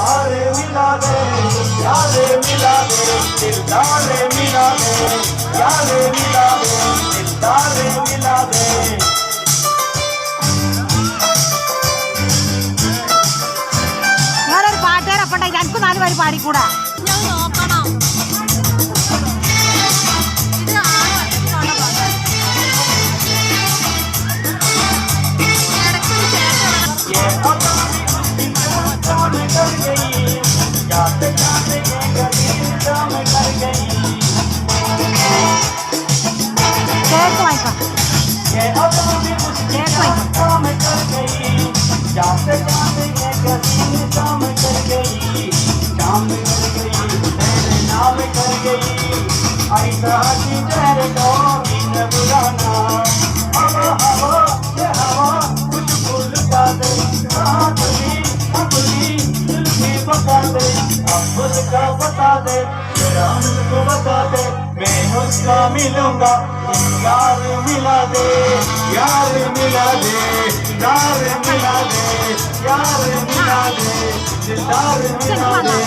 यार मिला दे, यार मिला दे, दिलदार मिला दे, यार मिला दे, दिलदार मिला दे। ഞാനൊരു പാട്ടുകാരപ്പുണ്ടെ എനിക്ക് 4 പേര് പാടിക്കൂടാ. ഞാൻ നോക്കണം. ഇത് 6 വർഷത്തിനുള്ള പാട്ടാണ്. ഇടയ്ക്കൊരു ചേട്ടൻ ये अदा भी उसकी जाम कर गई, जाते जाते ये गली जाम कर गई। കേക്ക് വായിക്കാം. ये अदा भी उसकी जाम कर गई, जाते जाते ये गली जाम कर गई, जाम कर गई, तेरे नाम कर गई। ऐसा की जहर को बिन बुलाना, हवा हवा ये हवा कुछ भूल का दे, अपनी अपनी दिल की बता दे, अब उसका बता दे, तेरा मुझको बता दे, मैं उसका मिलूंगा। यार मिला दे, यार मिला दे, यार मिला दे, यार मिला दे, दिलदार मिला दे।